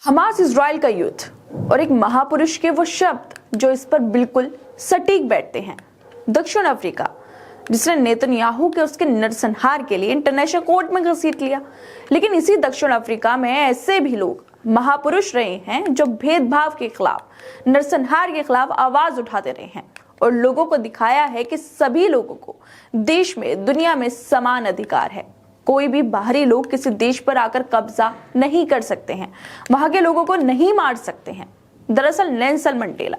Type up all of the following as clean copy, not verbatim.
Hamas Israel का युद्ध और एक महापुरुष के वो शब्द जो इस पर बिल्कुल सटीक बैठते हैं। दक्षिण अफ्रीका जिसने नेतन्याहू के उसके नरसंहार के लिए इंटरनेशनल कोर्ट में घसीट लिया, लेकिन इसी दक्षिण अफ्रीका में ऐसे भी लोग महापुरुष रहे हैं जो भेदभाव के खिलाफ, नरसंहार के खिलाफ आवाज उठाते रहे हैं और लोगों को दिखाया है कि सभी लोगों को देश में, दुनिया में समान अधिकार है। कोई भी बाहरी लोग किसी देश पर आकर कब्जा नहीं कर सकते हैं, वहां के लोगों को नहीं मार सकते हैं। दरअसल नेल्सन मंडेला,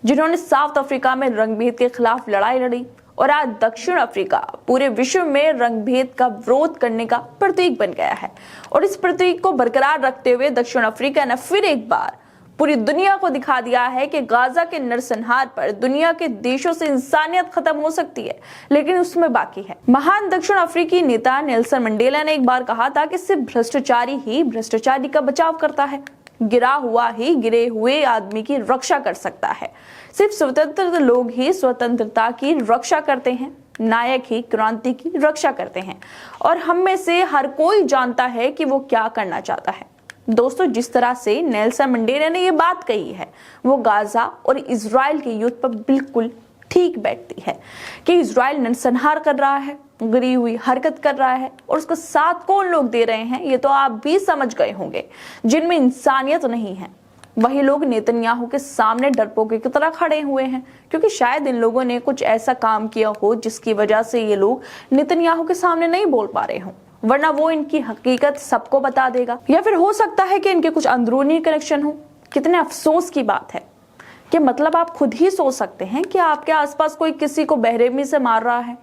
जिन्होंने साउथ अफ्रीका में रंगभेद के खिलाफ लड़ाई लड़ी और आज दक्षिण अफ्रीका पूरे विश्व में रंगभेद का विरोध करने का प्रतीक बन गया है, और इस प्रतीक को बरकरार रखते हुए दक्षिण अफ्रीका ने फिर एक बार पूरी दुनिया को दिखा दिया है कि गाजा के नरसंहार पर दुनिया के देशों से इंसानियत खत्म हो सकती है, लेकिन उसमें बाकी है। महान दक्षिण अफ्रीकी नेता नेल्सन मंडेला ने एक बार कहा था कि सिर्फ भ्रष्टाचारी ही भ्रष्टाचारी का बचाव करता है, गिरा हुआ ही गिरे हुए आदमी की रक्षा कर सकता है। सिर्फ स्वतंत्र लोग ही स्वतंत्रता की रक्षा करते हैं, नायक ही क्रांति की रक्षा करते हैं, और हम में से हर कोई जानता है कि वो क्या करना चाहता है। दोस्तों, जिस तरह से नेल्सन मंडेला ने ये बात कही है वो गाजा और इजराइल के युद्ध पर बिल्कुल ठीक बैठती है कि इजराइल नरसंहार कर रहा है, गिरी हुई हरकत कर रहा है, और उसका साथ कौन लोग दे रहे हैं ये तो आप भी समझ गए होंगे, जिनमें इंसानियत नहीं है। वही लोग नेतन्याहू के सामने डरपोके की तरह खड़े हुए हैं, क्योंकि शायद इन लोगों ने कुछ ऐसा काम किया हो जिसकी वजह से ये लोग नेतन्याहू के सामने नहीं बोल पा रहे हों, वरना वो इनकी हकीकत सबको बता देगा। या फिर हो सकता है कि इनके कुछ अंदरूनी कनेक्शन हो। कितने अफसोस की बात है कि मतलब आप खुद ही सोच सकते हैं कि आपके आसपास कोई किसी को बेरहमी से मार रहा है,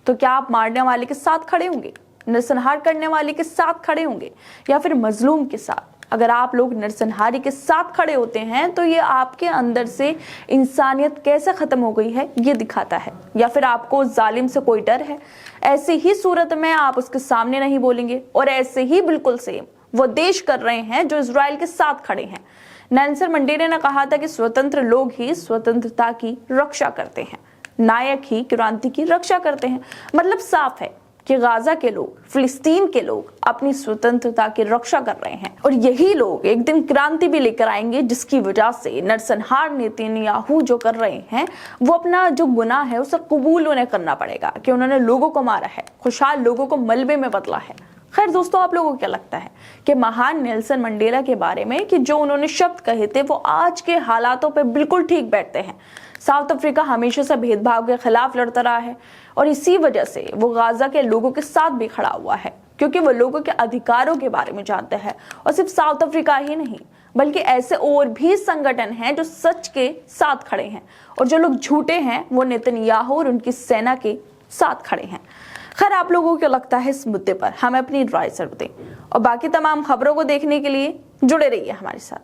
तो क्या आप मारने वाले के साथ खड़े होंगे, नरसंहार करने वाले के साथ खड़े होंगे, या फिर मजलूम के साथ? अगर आप लोग नरसंहारी के साथ खड़े होते हैं तो ये आपके अंदर से इंसानियत कैसे खत्म हो गई है ये दिखाता है। या फिर आपको जालिम से कोई डर है, ऐसी ही सूरत में आप उसके सामने नहीं बोलेंगे, और ऐसे ही बिल्कुल सेम वो देश कर रहे हैं जो इजराइल के साथ खड़े हैं। नेल्सन मंडेला ने कहा था कि स्वतंत्र लोग ही स्वतंत्रता की रक्षा करते हैं, नायक ही क्रांति की रक्षा करते हैं। मतलब साफ है कि गाजा के लोग, फिलिस्तीन के लोग अपनी स्वतंत्रता की रक्षा कर रहे हैं, और यही लोग एक दिन क्रांति भी लेकर आएंगे, जिसकी वजह से नरसंहार नेतन्याहू जो कर रहे हैं वो अपना जो गुनाह है उसे कबूल उन्हें करना पड़ेगा कि उन्होंने लोगों को मारा है, खुशहाल लोगों को मलबे में बदला है। खैर दोस्तों, आप लोगों को क्या लगता है कि महान नेल्सन मंडेला के बारे में कि जो उन्होंने शब्द कहे थे वो आज के हालातों पे बिल्कुल ठीक बैठते हैं? साउथ अफ्रीका हमेशा से भेदभाव के खिलाफ लड़ता रहा है, और इसी वजह से वो गाजा के लोगों के साथ भी खड़ा हुआ है, क्योंकि वो लोगों के अधिकारों के बारे में जानते हैं। और सिर्फ साउथ अफ्रीका ही नहीं, बल्कि ऐसे और भी संगठन हैं जो सच के साथ खड़े हैं, और जो लोग झूठे हैं वो नेतन्याहू और उनकी सेना के साथ खड़े हैं। खैर, आप लोगों को क्या लगता है इस मुद्दे पर? हमें अपनी राय जरूर दें, और बाकी तमाम खबरों को देखने के लिए जुड़े रहिए हमारे साथ।